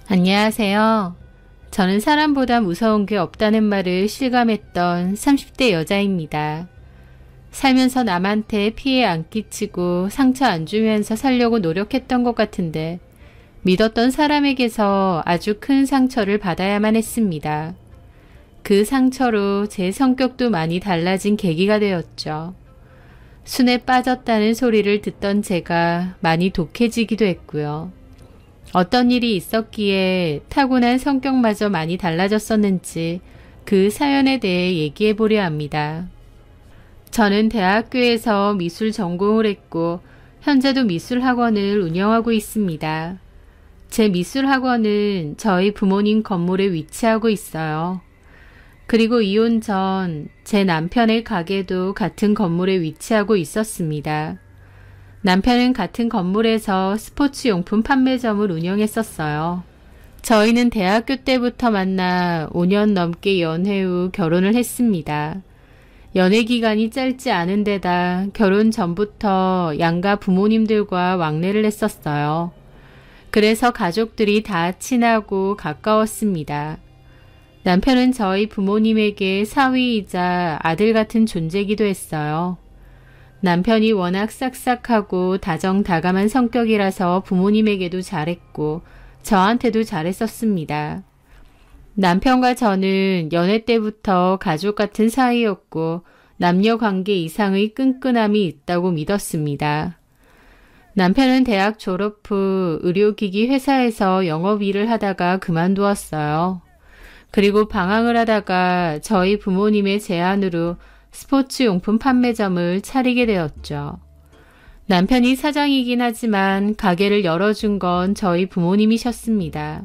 안녕하세요. 저는 사람보다 무서운 게 없다는 말을 실감했던 30대 여자입니다. 살면서 남한테 피해 안 끼치고 상처 안 주면서 살려고 노력했던 것 같은데 믿었던 사람에게서 아주 큰 상처를 받아야만 했습니다. 그 상처로 제 성격도 많이 달라진 계기가 되었죠. 순에 빠졌다는 소리를 듣던 제가 많이 독해지기도 했고요. 어떤 일이 있었기에 타고난 성격마저 많이 달라졌었는지 그 사연에 대해 얘기해 보려 합니다. 저는 대학교에서 미술 전공을 했고 현재도 미술학원을 운영하고 있습니다. 제 미술학원은 저희 부모님 건물에 위치하고 있어요. 그리고 이혼 전 제 남편의 가게도 같은 건물에 위치하고 있었습니다. 남편은 같은 건물에서 스포츠용품 판매점을 운영했었어요. 저희는 대학교 때부터 만나 5년 넘게 연애 후 결혼을 했습니다. 연애 기간이 짧지 않은 데다 결혼 전부터 양가 부모님들과 왕래를 했었어요. 그래서 가족들이 다 친하고 가까웠습니다. 남편은 저희 부모님에게 사위이자 아들 같은 존재이기도 했어요. 남편이 워낙 싹싹하고 다정다감한 성격이라서 부모님에게도 잘했고 저한테도 잘했었습니다. 남편과 저는 연애 때부터 가족 같은 사이였고 남녀 관계 이상의 끈끈함이 있다고 믿었습니다. 남편은 대학 졸업 후 의료기기 회사에서 영업 일을 하다가 그만두었어요. 그리고 방황을 하다가 저희 부모님의 제안으로 스포츠용품 판매점을 차리게 되었죠. 남편이 사장이긴 하지만 가게를 열어준 건 저희 부모님이셨습니다.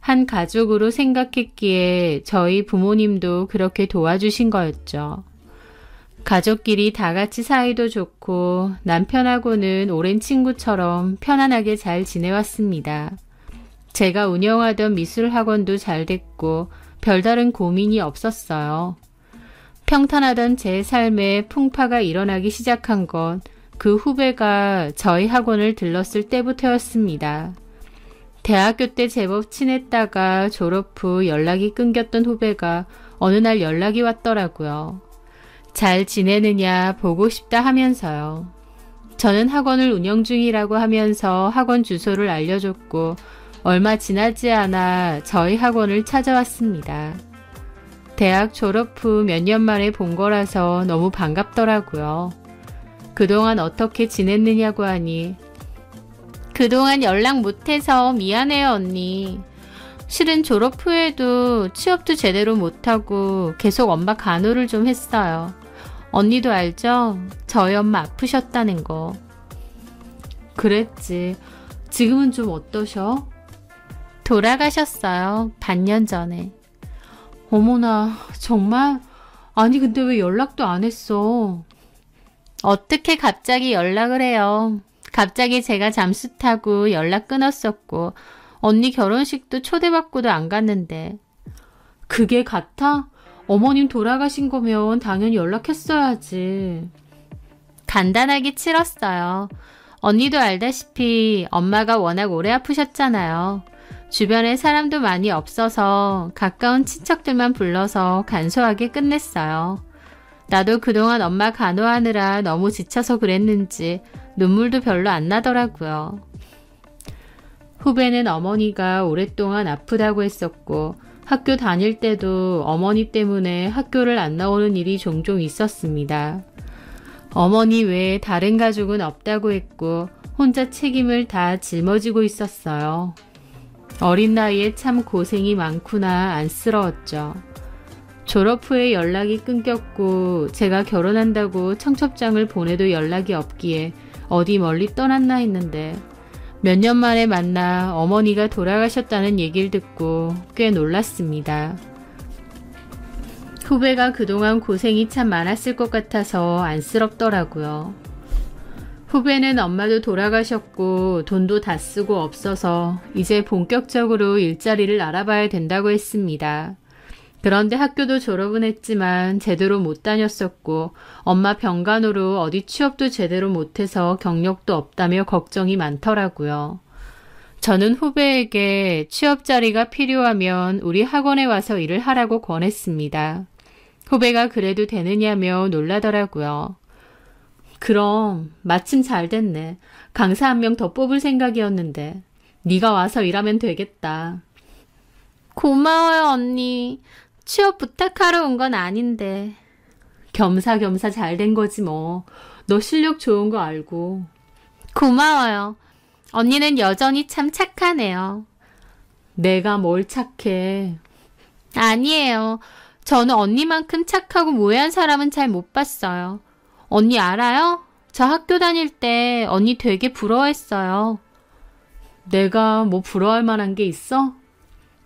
한 가족으로 생각했기에 저희 부모님도 그렇게 도와주신 거였죠. 가족끼리 다 같이 사이도 좋고 남편하고는 오랜 친구처럼 편안하게 잘 지내왔습니다. 제가 운영하던 미술학원도 잘 됐고 별다른 고민이 없었어요. 평탄하던 제 삶에 풍파가 일어나기 시작한 건 그 후배가 저희 학원을 들렀을 때부터였습니다. 대학교 때 제법 친했다가 졸업 후 연락이 끊겼던 후배가 어느 날 연락이 왔더라고요. 잘 지내느냐 보고 싶다 하면서요. 저는 학원을 운영 중이라고 하면서 학원 주소를 알려줬고 얼마 지나지 않아 저희 학원을 찾아왔습니다. 대학 졸업 후 몇 년 만에 본 거라서 너무 반갑더라고요. 그동안 어떻게 지냈느냐고 하니 그동안 연락 못해서 미안해요 언니. 실은 졸업 후에도 취업도 제대로 못하고 계속 엄마 간호를 좀 했어요. 언니도 알죠? 저희 엄마 아프셨다는 거. 그랬지. 지금은 좀 어떠셔? 돌아가셨어요. 반년 전에. 어머나, 정말? 아니 근데 왜 연락도 안 했어? 어떻게 갑자기 연락을 해요. 갑자기 제가 잠수 타고 연락 끊었었고 언니 결혼식도 초대받고도 안 갔는데. 그게 같아? 어머님 돌아가신 거면 당연히 연락했어야지. 간단하게 치렀어요. 언니도 알다시피 엄마가 워낙 오래 아프셨잖아요. 주변에 사람도 많이 없어서 가까운 친척들만 불러서 간소하게 끝냈어요. 나도 그동안 엄마 간호하느라 너무 지쳐서 그랬는지 눈물도 별로 안 나더라고요. 후배는 어머니가 오랫동안 아프다고 했었고 학교 다닐 때도 어머니 때문에 학교를 안 나오는 일이 종종 있었습니다. 어머니 외에 다른 가족은 없다고 했고 혼자 책임을 다 짊어지고 있었어요. 어린 나이에 참 고생이 많구나 안쓰러웠죠. 졸업 후에 연락이 끊겼고 제가 결혼한다고 청첩장을 보내도 연락이 없기에 어디 멀리 떠났나 했는데 몇 년 만에 만나 어머니가 돌아가셨다는 얘기를 듣고 꽤 놀랐습니다. 후배가 그동안 고생이 참 많았을 것 같아서 안쓰럽더라고요. 후배는 엄마도 돌아가셨고 돈도 다 쓰고 없어서 이제 본격적으로 일자리를 알아봐야 된다고 했습니다. 그런데 학교도 졸업은 했지만 제대로 못 다녔었고 엄마 병간호로 어디 취업도 제대로 못해서 경력도 없다며 걱정이 많더라고요. 저는 후배에게 취업 자리가 필요하면 우리 학원에 와서 일을 하라고 권했습니다. 후배가 그래도 되느냐며 놀라더라고요. 그럼 마침 잘 됐네. 강사 한 명 더 뽑을 생각이었는데 네가 와서 일하면 되겠다. 고마워요, 언니. 취업 부탁하러 온 건 아닌데. 겸사겸사 잘 된 거지 뭐. 너 실력 좋은 거 알고. 고마워요. 언니는 여전히 참 착하네요. 내가 뭘 착해. 아니에요. 저는 언니만큼 착하고 모해한 사람은 잘 못 봤어요. 언니 알아요? 저 학교 다닐 때 언니 되게 부러워했어요. 내가 뭐 부러워할 만한 게 있어?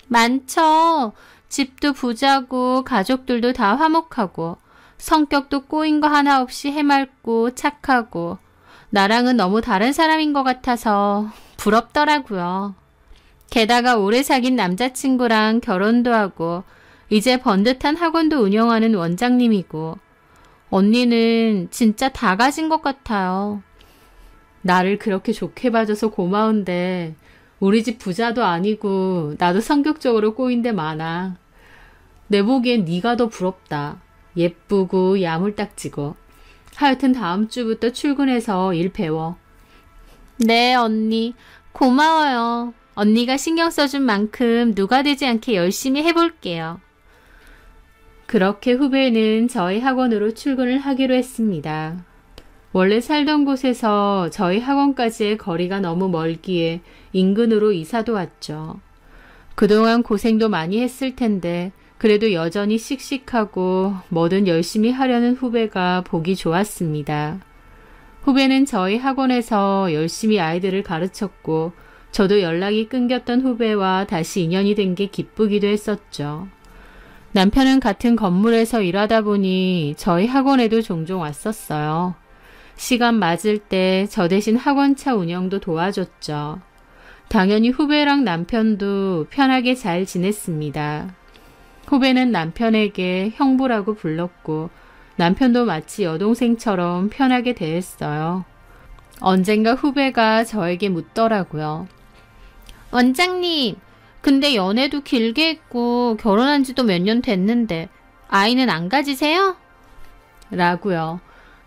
많죠. 집도 부자고 가족들도 다 화목하고 성격도 꼬인 거 하나 없이 해맑고 착하고 나랑은 너무 다른 사람인 것 같아서 부럽더라고요. 게다가 오래 사귄 남자친구랑 결혼도 하고 이제 번듯한 학원도 운영하는 원장님이고 언니는 진짜 다 가진 것 같아요. 나를 그렇게 좋게 봐줘서 고마운데 우리 집 부자도 아니고 나도 성격적으로 꼬인 데 많아. 내 보기엔 네가 더 부럽다. 예쁘고 야물딱지고. 하여튼 다음 주부터 출근해서 일 배워. 네, 언니. 고마워요. 언니가 신경 써준 만큼 누가 되지 않게 열심히 해볼게요. 그렇게 후배는 저희 학원으로 출근을 하기로 했습니다. 원래 살던 곳에서 저희 학원까지의 거리가 너무 멀기에 인근으로 이사도 왔죠. 그동안 고생도 많이 했을 텐데 그래도 여전히 씩씩하고 뭐든 열심히 하려는 후배가 보기 좋았습니다. 후배는 저희 학원에서 열심히 아이들을 가르쳤고 저도 연락이 끊겼던 후배와 다시 인연이 된 게 기쁘기도 했었죠. 남편은 같은 건물에서 일하다 보니 저희 학원에도 종종 왔었어요. 시간 맞을 때 저 대신 학원차 운영도 도와줬죠. 당연히 후배랑 남편도 편하게 잘 지냈습니다. 후배는 남편에게 형부라고 불렀고 남편도 마치 여동생처럼 편하게 대했어요. 언젠가 후배가 저에게 묻더라고요. 원장님, 근데 연애도 길게 했고 결혼한 지도 몇 년 됐는데 아이는 안 가지세요? 라고요.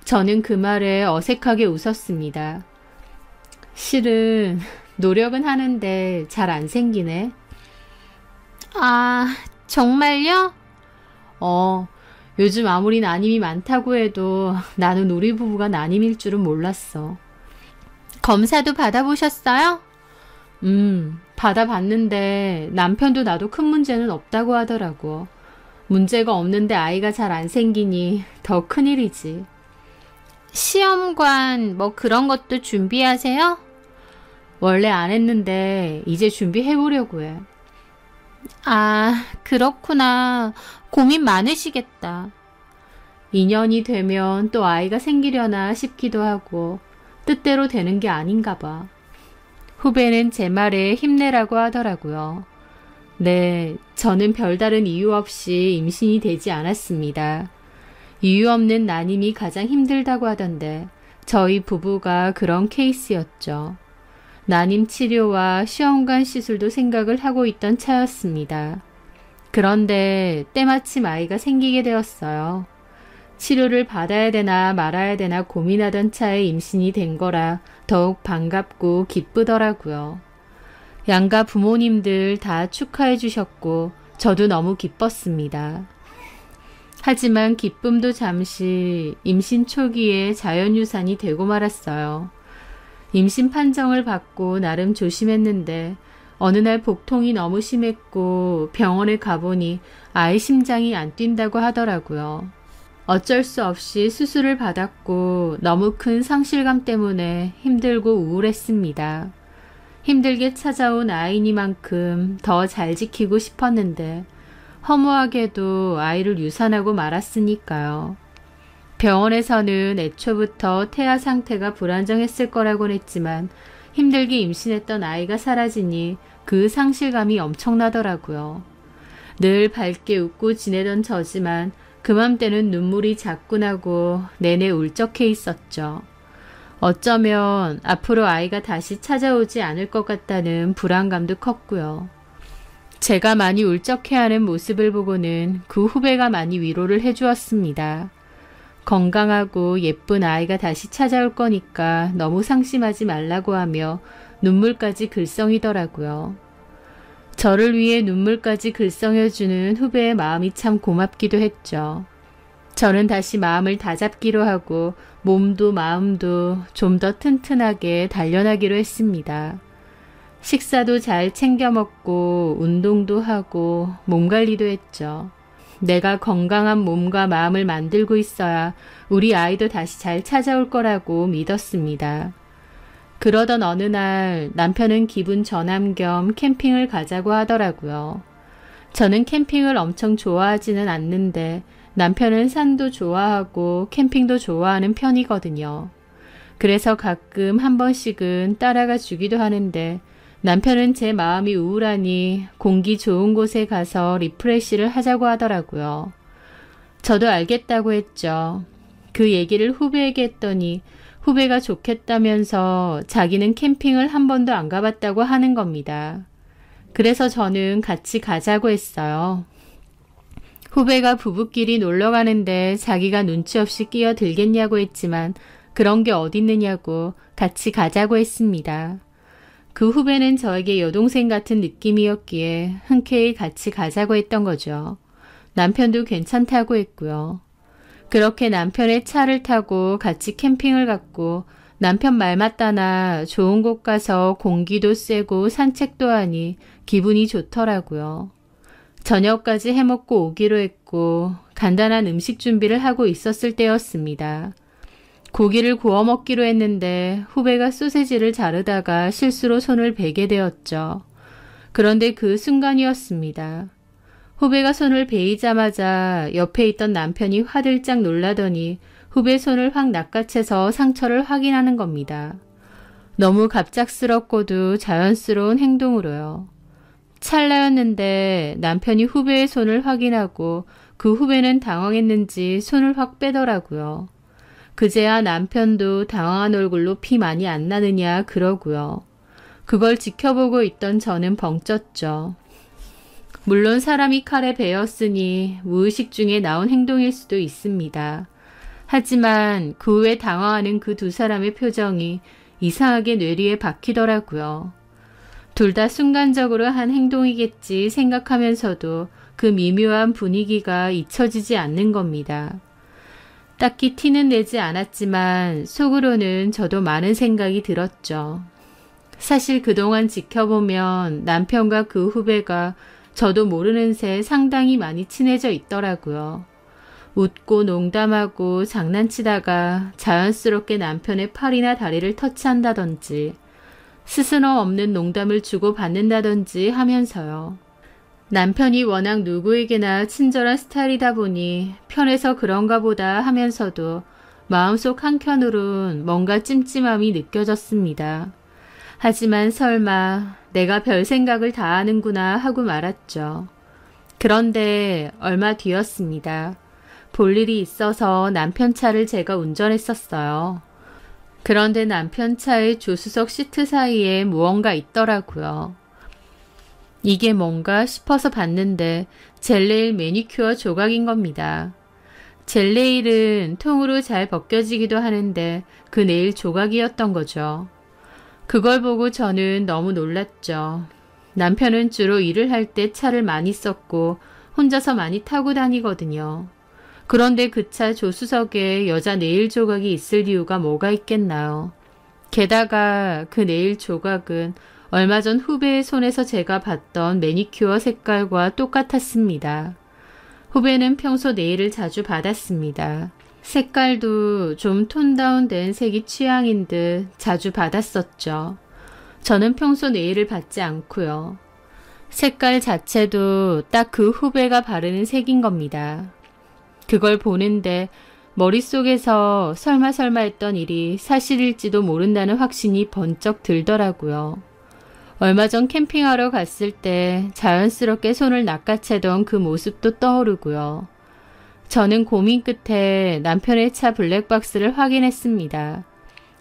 저는 그 말에 어색하게 웃었습니다. 실은 노력은 하는데 잘 안 생기네. 아, 정말요? 요즘 아무리 난임이 많다고 해도 나는 우리 부부가 난임일 줄은 몰랐어. 검사도 받아보셨어요? 받아봤는데 남편도 나도 큰 문제는 없다고 하더라고. 문제가 없는데 아이가 잘 안 생기니 더 큰일이지. 시험관 뭐 그런 것도 준비하세요? 원래 안 했는데 이제 준비해보려고 해. 아, 그렇구나. 고민 많으시겠다. 2년이 되면 또 아이가 생기려나 싶기도 하고 뜻대로 되는 게 아닌가 봐. 후배는 제 말에 힘내라고 하더라고요. 네, 저는 별다른 이유 없이 임신이 되지 않았습니다. 이유 없는 난임이 가장 힘들다고 하던데 저희 부부가 그런 케이스였죠. 난임 치료와 시험관 시술도 생각을 하고 있던 차였습니다. 그런데 때마침 아이가 생기게 되었어요. 치료를 받아야 되나 말아야 되나 고민하던 차에 임신이 된 거라 더욱 반갑고 기쁘더라고요. 양가 부모님들 다 축하해 주셨고 저도 너무 기뻤습니다. 하지만 기쁨도 잠시 임신 초기에 자연유산이 되고 말았어요. 임신 판정을 받고 나름 조심했는데 어느 날 복통이 너무 심했고 병원에 가보니 아이 심장이 안 뛴다고 하더라고요. 어쩔 수 없이 수술을 받았고 너무 큰 상실감 때문에 힘들고 우울했습니다. 힘들게 찾아온 아이니만큼 더 잘 지키고 싶었는데 허무하게도 아이를 유산하고 말았으니까요. 병원에서는 애초부터 태아 상태가 불안정했을 거라고는 했지만 힘들게 임신했던 아이가 사라지니 그 상실감이 엄청나더라고요. 늘 밝게 웃고 지내던 저지만 그맘때는 눈물이 자꾸 나고 내내 울적해 있었죠. 어쩌면 앞으로 아이가 다시 찾아오지 않을 것 같다는 불안감도 컸고요. 제가 많이 울적해하는 모습을 보고는 그 후배가 많이 위로를 해주었습니다. 건강하고 예쁜 아이가 다시 찾아올 거니까 너무 상심하지 말라고 하며 눈물까지 글썽이더라고요. 저를 위해 눈물까지 글썽여주는 후배의 마음이 참 고맙기도 했죠. 저는 다시 마음을 다잡기로 하고 몸도 마음도 좀 더 튼튼하게 단련하기로 했습니다. 식사도 잘 챙겨 먹고 운동도 하고 몸 관리도 했죠. 내가 건강한 몸과 마음을 만들고 있어야 우리 아이도 다시 잘 찾아올 거라고 믿었습니다. 그러던 어느 날 남편은 기분 전환 겸 캠핑을 가자고 하더라고요. 저는 캠핑을 엄청 좋아하지는 않는데 남편은 산도 좋아하고 캠핑도 좋아하는 편이거든요. 그래서 가끔 한 번씩은 따라가 주기도 하는데 남편은 제 마음이 우울하니 공기 좋은 곳에 가서 리프레시를 하자고 하더라고요. 저도 알겠다고 했죠. 그 얘기를 후배에게 했더니 후배가 좋겠다면서 자기는 캠핑을 한 번도 안 가봤다고 하는 겁니다. 그래서 저는 같이 가자고 했어요. 후배가 부부끼리 놀러 가는데 자기가 눈치 없이 끼어들겠냐고 했지만 그런 게 어딨느냐고 같이 가자고 했습니다. 그 후배는 저에게 여동생 같은 느낌이었기에 흔쾌히 같이 가자고 했던 거죠. 남편도 괜찮다고 했고요. 그렇게 남편의 차를 타고 같이 캠핑을 갔고 남편 말 맞다나 좋은 곳 가서 공기도 쐬고 산책도 하니 기분이 좋더라고요. 저녁까지 해먹고 오기로 했고 간단한 음식 준비를 하고 있었을 때였습니다. 고기를 구워 먹기로 했는데 후배가 소세지를 자르다가 실수로 손을 베게 되었죠. 그런데 그 순간이었습니다. 후배가 손을 베이자마자 옆에 있던 남편이 화들짝 놀라더니 후배 손을 확 낚아채서 상처를 확인하는 겁니다. 너무 갑작스럽고도 자연스러운 행동으로요. 찰나였는데 남편이 후배의 손을 확인하고 그 후배는 당황했는지 손을 확 빼더라고요. 그제야 남편도 당황한 얼굴로 피 많이 안 나느냐 그러고요. 그걸 지켜보고 있던 저는 벙쪘죠. 물론 사람이 칼에 베었으니 무의식 중에 나온 행동일 수도 있습니다. 하지만 그 후에 당황하는 그 두 사람의 표정이 이상하게 뇌리에 박히더라고요. 둘 다 순간적으로 한 행동이겠지 생각하면서도 그 미묘한 분위기가 잊혀지지 않는 겁니다. 딱히 티는 내지 않았지만 속으로는 저도 많은 생각이 들었죠. 사실 그동안 지켜보면 남편과 그 후배가 저도 모르는 새 상당히 많이 친해져 있더라고요. 웃고 농담하고 장난치다가 자연스럽게 남편의 팔이나 다리를 터치한다든지 스스럼 없는 농담을 주고받는다든지 하면서요. 남편이 워낙 누구에게나 친절한 스타일이다 보니 편해서 그런가 보다 하면서도 마음속 한켠으론 뭔가 찜찜함이 느껴졌습니다. 하지만 설마 내가 별 생각을 다 하는구나 하고 말았죠. 그런데 얼마 뒤였습니다. 볼 일이 있어서 남편 차를 제가 운전했었어요. 그런데 남편 차의 조수석 시트 사이에 무언가 있더라고요. 이게 뭔가 싶어서 봤는데 젤네일 매니큐어 조각인 겁니다. 젤네일은 통으로 잘 벗겨지기도 하는데 그 네일 조각이었던 거죠. 그걸 보고 저는 너무 놀랐죠. 남편은 주로 일을 할 때 차를 많이 썼고 혼자서 많이 타고 다니거든요. 그런데 그 차 조수석에 여자 네일 조각이 있을 이유가 뭐가 있겠나요? 게다가 그 네일 조각은 얼마 전 후배의 손에서 제가 봤던 매니큐어 색깔과 똑같았습니다. 후배는 평소 네일을 자주 받았습니다. 색깔도 좀 톤 다운된 색이 취향인 듯 자주 받았었죠. 저는 평소 네일을 받지 않고요. 색깔 자체도 딱 그 후배가 바르는 색인 겁니다. 그걸 보는데 머릿속에서 설마 했던 일이 사실일지도 모른다는 확신이 번쩍 들더라고요. 얼마 전 캠핑하러 갔을 때 자연스럽게 손을 낚아채던 그 모습도 떠오르고요. 저는 고민 끝에 남편의 차 블랙박스를 확인했습니다.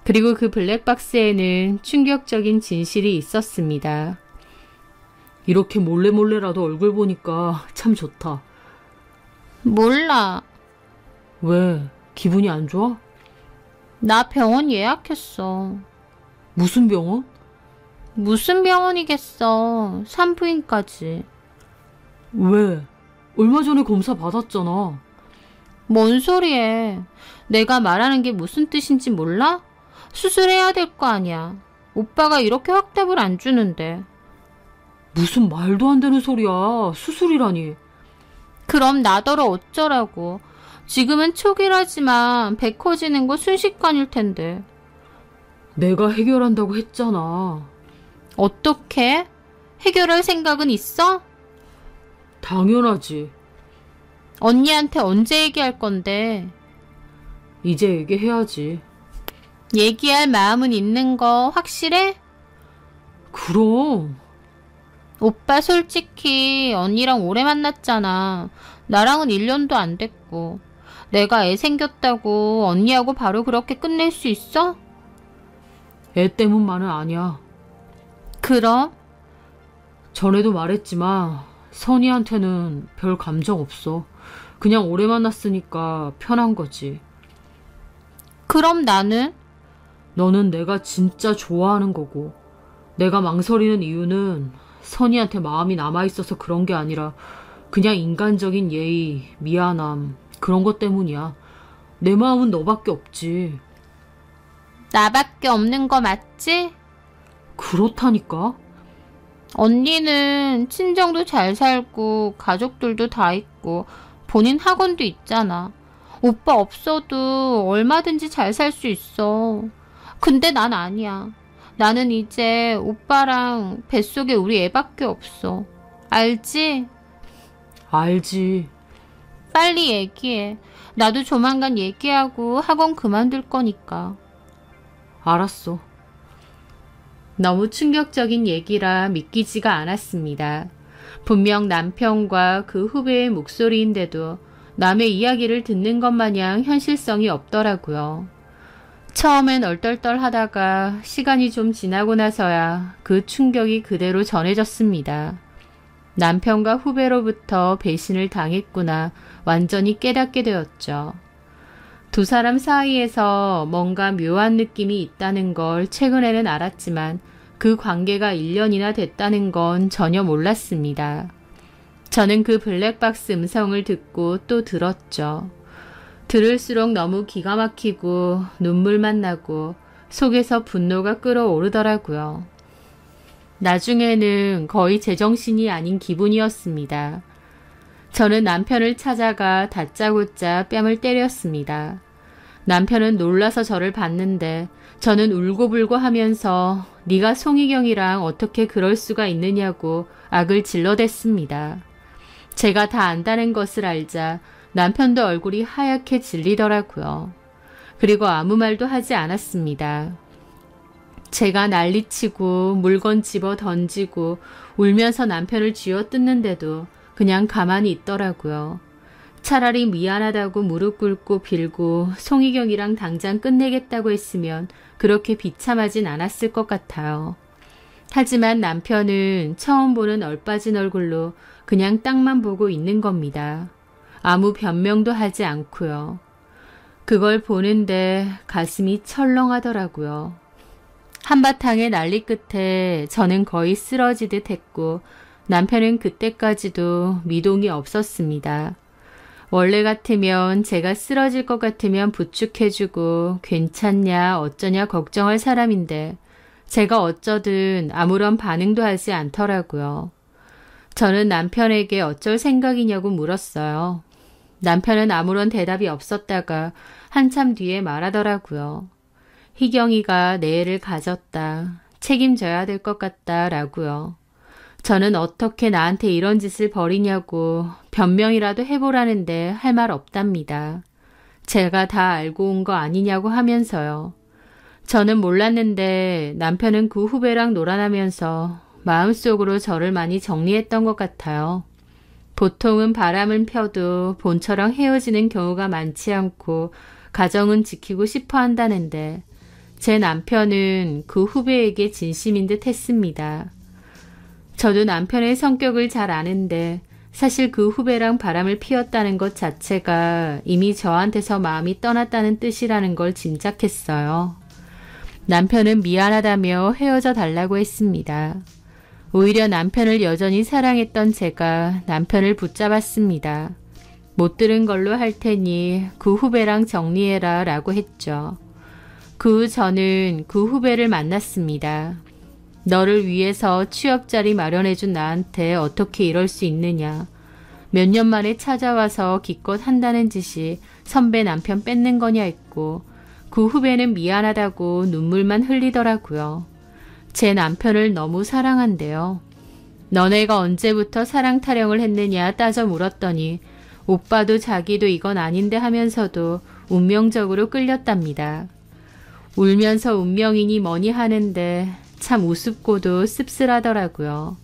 그리고 그 블랙박스에는 충격적인 진실이 있었습니다. 이렇게 몰래라도 얼굴 보니까 참 좋다. 몰라. 왜? 기분이 안 좋아? 나 병원 예약했어. 무슨 병원? 무슨 병원이겠어. 산부인과지. 왜? 얼마 전에 검사 받았잖아. 뭔 소리해. 내가 말하는 게 무슨 뜻인지 몰라? 수술해야 될 거 아니야. 오빠가 이렇게 확답을 안 주는데. 무슨 말도 안 되는 소리야. 수술이라니. 그럼 나더러 어쩌라고. 지금은 초기라지만 배 커지는 거 순식간일 텐데. 내가 해결한다고 했잖아. 어떻게? 해결할 생각은 있어? 당연하지. 언니한테 언제 얘기할 건데? 이제 얘기해야지. 얘기할 마음은 있는 거 확실해? 그럼. 오빠 솔직히 언니랑 오래 만났잖아. 나랑은 1년도 안 됐고. 내가 애 생겼다고 언니하고 바로 그렇게 끝낼 수 있어? 애 때문만은 아니야. 그럼? 전에도 말했지만 선이한테는 별 감정 없어. 그냥 오래 만났으니까 편한 거지. 그럼 나는? 너는 내가 진짜 좋아하는 거고, 내가 망설이는 이유는 선이한테 마음이 남아있어서 그런 게 아니라 그냥 인간적인 예의, 미안함, 그런 것 때문이야. 내 마음은 너밖에 없지. 나밖에 없는 거 맞지? 그렇다니까? 언니는 친정도 잘 살고 가족들도 다 있고 본인 학원도 있잖아. 오빠 없어도 얼마든지 잘 살 수 있어. 근데 난 아니야. 나는 이제 오빠랑 뱃속에 우리 애밖에 없어. 알지? 알지. 빨리 얘기해. 나도 조만간 얘기하고 학원 그만둘 거니까. 알았어. 너무 충격적인 얘기라 믿기지가 않았습니다. 분명 남편과 그 후배의 목소리인데도 남의 이야기를 듣는 것 마냥 현실성이 없더라고요. 처음엔 얼떨떨 하다가 시간이 좀 지나고 나서야 그 충격이 그대로 전해졌습니다. 남편과 후배로부터 배신을 당했구나 완전히 깨닫게 되었죠. 두 사람 사이에서 뭔가 묘한 느낌이 있다는 걸 최근에는 알았지만 그 관계가 1년이나 됐다는 건 전혀 몰랐습니다. 저는 그 블랙박스 음성을 듣고 또 들었죠. 들을수록 너무 기가 막히고 눈물만 나고 속에서 분노가 끓어오르더라고요. 나중에는 거의 제정신이 아닌 기분이었습니다. 저는 남편을 찾아가 다짜고짜 뺨을 때렸습니다. 남편은 놀라서 저를 봤는데 저는 울고불고 하면서 네가 송희경이랑 어떻게 그럴 수가 있느냐고 악을 질러댔습니다. 제가 다 안다는 것을 알자 남편도 얼굴이 하얗게 질리더라고요. 그리고 아무 말도 하지 않았습니다. 제가 난리치고 물건 집어 던지고 울면서 남편을 쥐어뜯는데도 그냥 가만히 있더라고요. 차라리 미안하다고 무릎 꿇고 빌고 송희경이랑 당장 끝내겠다고 했으면 그렇게 비참하진 않았을 것 같아요. 하지만 남편은 처음 보는 얼빠진 얼굴로 그냥 땅만 보고 있는 겁니다. 아무 변명도 하지 않고요. 그걸 보는데 가슴이 철렁하더라고요. 한바탕의 난리 끝에 저는 거의 쓰러지듯 했고 남편은 그때까지도 미동이 없었습니다. 원래 같으면 제가 쓰러질 것 같으면 부축해주고 괜찮냐 어쩌냐 걱정할 사람인데 제가 어쩌든 아무런 반응도 하지 않더라고요. 저는 남편에게 어쩔 생각이냐고 물었어요. 남편은 아무런 대답이 없었다가 한참 뒤에 말하더라고요. 희경이가 내 애를 가졌다. 책임져야 될 것 같다 라고요. 저는 어떻게 나한테 이런 짓을 벌이냐고 변명이라도 해보라는데 할 말 없답니다. 제가 다 알고 온 거 아니냐고 하면서요. 저는 몰랐는데 남편은 그 후배랑 놀아나면서 마음속으로 저를 많이 정리했던 것 같아요. 보통은 바람은 펴도 본처럼 헤어지는 경우가 많지 않고 가정은 지키고 싶어 한다는데 제 남편은 그 후배에게 진심인 듯 했습니다. 저도 남편의 성격을 잘 아는데 사실 그 후배랑 바람을 피웠다는 것 자체가 이미 저한테서 마음이 떠났다는 뜻이라는 걸 짐작했어요. 남편은 미안하다며 헤어져 달라고 했습니다. 오히려 남편을 여전히 사랑했던 제가 남편을 붙잡았습니다. 못 들은 걸로 할 테니 그 후배랑 정리해라 라고 했죠. 그 후 저는 그 후배를 만났습니다. 너를 위해서 취업자리 마련해준 나한테 어떻게 이럴 수 있느냐. 몇 년 만에 찾아와서 기껏 한다는 짓이 선배 남편 뺏는 거냐 했고 그 후배는 미안하다고 눈물만 흘리더라고요. 제 남편을 너무 사랑한대요. 너네가 언제부터 사랑 타령을 했느냐 따져 물었더니 오빠도 자기도 이건 아닌데 하면서도 운명적으로 끌렸답니다. 울면서 운명이니 뭐니 하는데 참 우습고도 씁쓸하더라고요.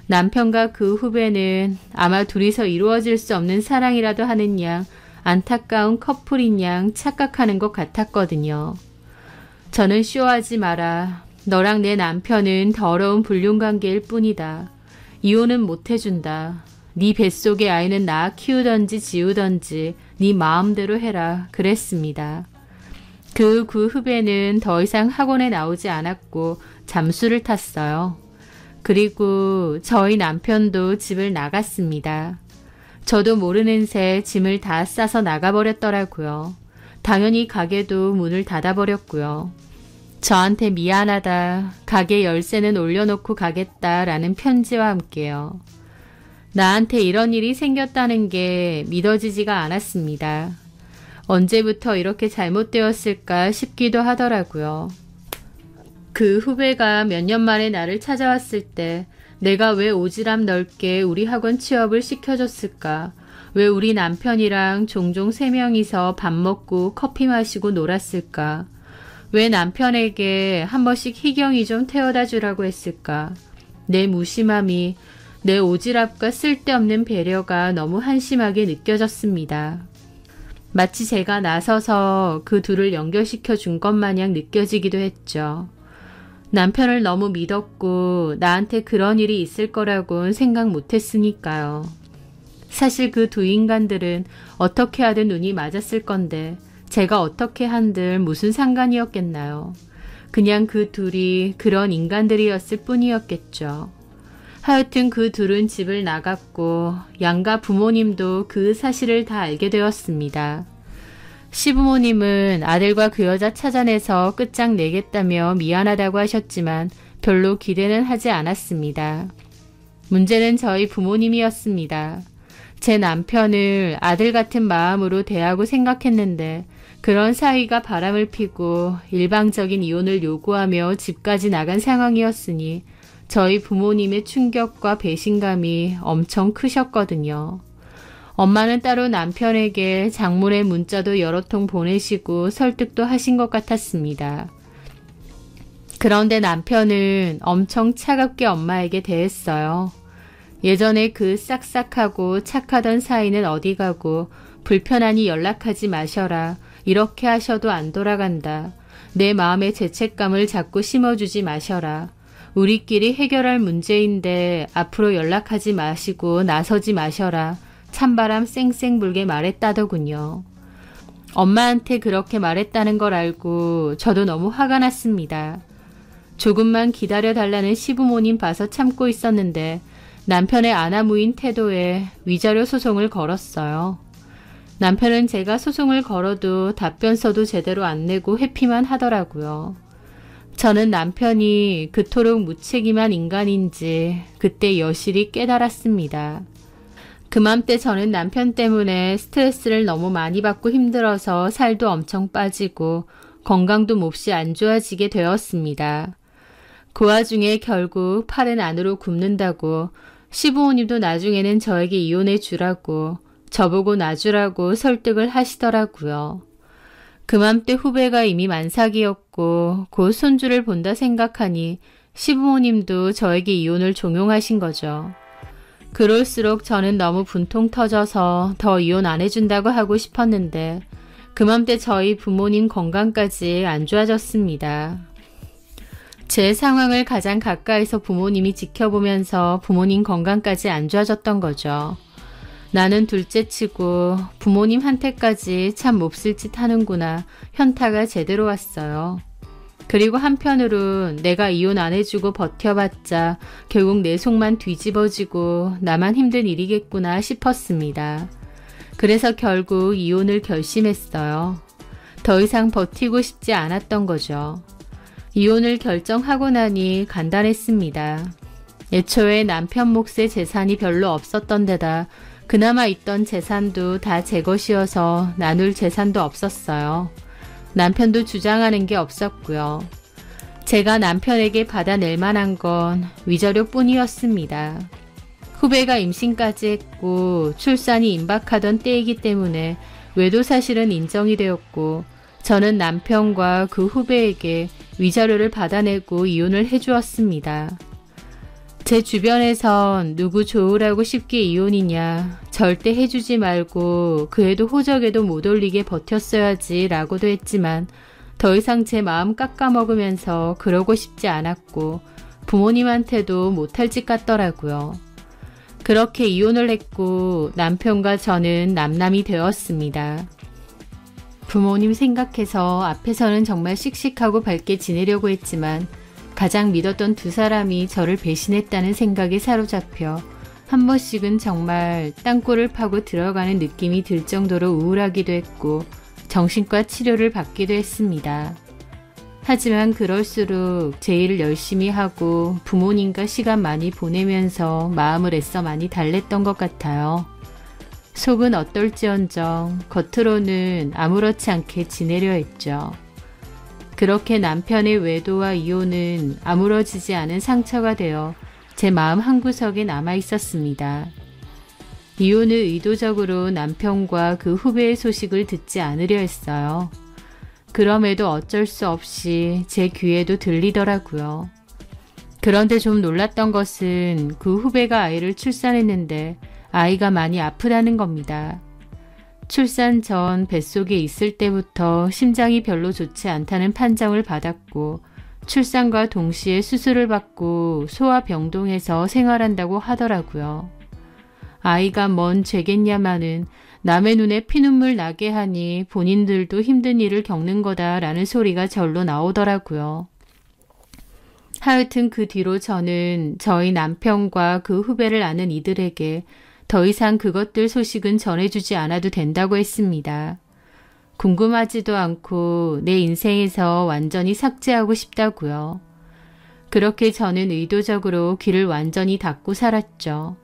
남편과 그 후배는 아마 둘이서 이루어질 수 없는 사랑이라도 하는 양 안타까운 커플인 양 착각하는 것 같았거든요. 저는 쇼하지 마라. 너랑 내 남편은 더러운 불륜관계일 뿐이다. 이혼은 못해준다. 네 뱃속의 아이는 나 키우던지 지우던지 네 마음대로 해라. 그랬습니다. 그 후배는 더 이상 학원에 나오지 않았고 잠수를 탔어요. 그리고 저희 남편도 집을 나갔습니다. 저도 모르는 새 짐을 다 싸서 나가버렸더라고요. 당연히 가게도 문을 닫아버렸고요. 저한테 미안하다. 가게 열쇠는 올려놓고 가겠다라는 편지와 함께요. 나한테 이런 일이 생겼다는 게 믿어지지가 않았습니다. 언제부터 이렇게 잘못되었을까 싶기도 하더라고요. 그 후배가 몇 년 만에 나를 찾아왔을 때 내가 왜 오지랖 넓게 우리 학원 취업을 시켜줬을까? 왜 우리 남편이랑 종종 3명이서 밥 먹고 커피 마시고 놀았을까? 왜 남편에게 한 번씩 희경이 좀 태워다 주라고 했을까? 내 무심함이, 내 오지랖과 쓸데없는 배려가 너무 한심하게 느껴졌습니다. 마치 제가 나서서 그 둘을 연결시켜 준 것 마냥 느껴지기도 했죠. 남편을 너무 믿었고 나한테 그런 일이 있을 거라고는 생각 못했으니까요. 사실 그 두 인간들은 어떻게 하든 눈이 맞았을 건데 제가 어떻게 한들 무슨 상관이었겠나요. 그냥 그 둘이 그런 인간들이었을 뿐이었겠죠. 하여튼 그 둘은 집을 나갔고 양가 부모님도 그 사실을 다 알게 되었습니다. 시부모님은 아들과 그 여자 찾아내서 끝장내겠다며 미안하다고 하셨지만 별로 기대는 하지 않았습니다. 문제는 저희 부모님이었습니다. 제 남편을 아들 같은 마음으로 대하고 생각했는데 그런 사위가 바람을 피고 일방적인 이혼을 요구하며 집까지 나간 상황이었으니 저희 부모님의 충격과 배신감이 엄청 크셨거든요. 엄마는 따로 남편에게 장문의 문자도 여러 통 보내시고 설득도 하신 것 같았습니다. 그런데 남편은 엄청 차갑게 엄마에게 대했어요. 예전에 그 싹싹하고 착하던 사이는 어디 가고 불편하니 연락하지 마셔라. 이렇게 하셔도 안 돌아간다. 내 마음에 죄책감을 자꾸 심어주지 마셔라. 우리끼리 해결할 문제인데 앞으로 연락하지 마시고 나서지 마셔라. 찬바람 쌩쌩 불게 말했다더군요. 엄마한테 그렇게 말했다는 걸 알고 저도 너무 화가 났습니다. 조금만 기다려달라는 시부모님 봐서 참고 있었는데 남편의 아나무인 태도에 위자료 소송을 걸었어요. 남편은 제가 소송을 걸어도 답변서도 제대로 안 내고 회피만 하더라고요. 저는 남편이 그토록 무책임한 인간인지 그때 여실히 깨달았습니다. 그맘때 저는 남편 때문에 스트레스를 너무 많이 받고 힘들어서 살도 엄청 빠지고 건강도 몹시 안 좋아지게 되었습니다. 그 와중에 결국 팔은 안으로 굽는다고 시부모님도 나중에는 저에게 이혼해 주라고 저보고 놔주라고 설득을 하시더라고요. 그맘때 후배가 이미 만삭이었고 곧 손주를 본다 생각하니 시부모님도 저에게 이혼을 종용하신 거죠. 그럴수록 저는 너무 분통 터져서 더 이혼 안 해준다고 하고 싶었는데 그맘때 저희 부모님 건강까지 안 좋아졌습니다. 제 상황을 가장 가까이서 부모님이 지켜보면서 부모님 건강까지 안 좋아졌던 거죠. 나는 둘째치고 부모님한테까지 참 몹쓸 짓 하는구나 현타가 제대로 왔어요. 그리고 한편으론 내가 이혼 안 해주고 버텨봤자 결국 내 속만 뒤집어지고 나만 힘든 일이겠구나 싶었습니다. 그래서 결국 이혼을 결심했어요. 더 이상 버티고 싶지 않았던 거죠. 이혼을 결정하고 나니 간단했습니다. 애초에 남편 몫의 재산이 별로 없었던 데다 그나마 있던 재산도 다 제 것이어서 나눌 재산도 없었어요. 남편도 주장하는 게 없었고요. 제가 남편에게 받아낼 만한 건 위자료 뿐이었습니다. 후배가 임신까지 했고 출산이 임박하던 때이기 때문에 외도 사실은 인정이 되었고 저는 남편과 그 후배에게 위자료를 받아내고 이혼을 해주었습니다. 제 주변에선 누구 좋으라고 쉽게 이혼이냐, 절대 해주지 말고 그 애도 호적에도 못 올리게 버텼어야지 라고도 했지만 더 이상 제 마음 깎아먹으면서 그러고 싶지 않았고 부모님한테도 못할 짓 같더라고요. 그렇게 이혼을 했고 남편과 저는 남남이 되었습니다. 부모님 생각해서 앞에서는 정말 씩씩하고 밝게 지내려고 했지만 가장 믿었던 두 사람이 저를 배신했다는 생각에 사로잡혀 한 번씩은 정말 땅굴을 파고 들어가는 느낌이 들 정도로 우울하기도 했고 정신과 치료를 받기도 했습니다. 하지만 그럴수록 제 일을 열심히 하고 부모님과 시간 많이 보내면서 마음을 애써 많이 달랬던 것 같아요. 속은 어떨지언정 겉으로는 아무렇지 않게 지내려 했죠. 그렇게 남편의 외도와 이혼은 아무러지지 않은 상처가 되어 제 마음 한구석에 남아 있었습니다. 이혼을 의도적으로 남편과 그 후배의 소식을 듣지 않으려 했어요. 그럼에도 어쩔 수 없이 제 귀에도 들리더라고요. 그런데 좀 놀랐던 것은 그 후배가 아이를 출산했는데 아이가 많이 아프다는 겁니다. 출산 전 뱃속에 있을 때부터 심장이 별로 좋지 않다는 판정을 받았고 출산과 동시에 수술을 받고 소아병동에서 생활한다고 하더라고요. 아이가 뭔 죄겠냐마는 남의 눈에 피눈물 나게 하니 본인들도 힘든 일을 겪는 거다라는 소리가 절로 나오더라고요. 하여튼 그 뒤로 저는 저희 남편과 그 후배를 아는 이들에게 더 이상 그것들 소식은 전해주지 않아도 된다고 했습니다. 궁금하지도 않고 내 인생에서 완전히 삭제하고 싶다고요. 그렇게 저는 의도적으로 귀를 완전히 닫고 살았죠.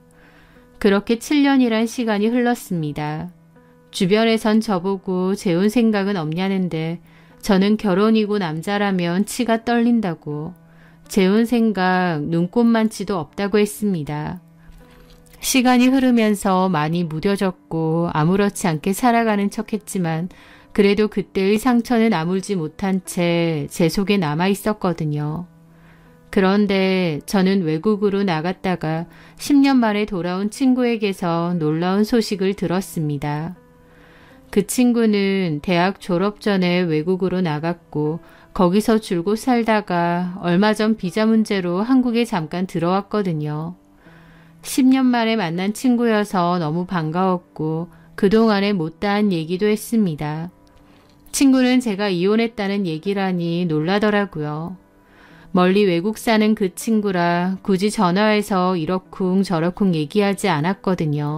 그렇게 7년이란 시간이 흘렀습니다. 주변에선 저보고 재혼 생각은 없냐는데 저는 결혼이고 남자라면 치가 떨린다고 재혼 생각 눈꼽만치도 없다고 했습니다. 시간이 흐르면서 많이 무뎌졌고 아무렇지 않게 살아가는 척했지만 그래도 그때의 상처는 아물지 못한 채 제 속에 남아 있었거든요. 그런데 저는 외국으로 나갔다가 10년 만에 돌아온 친구에게서 놀라운 소식을 들었습니다. 그 친구는 대학 졸업 전에 외국으로 나갔고 거기서 줄곧 살다가 얼마 전 비자 문제로 한국에 잠깐 들어왔거든요. 10년 만에 만난 친구여서 너무 반가웠고 그동안에 못다한 얘기도 했습니다. 친구는 제가 이혼했다는 얘기라니 놀라더라고요. 멀리 외국 사는 그 친구라 굳이 전화해서 이러쿵 저러쿵 얘기하지 않았거든요.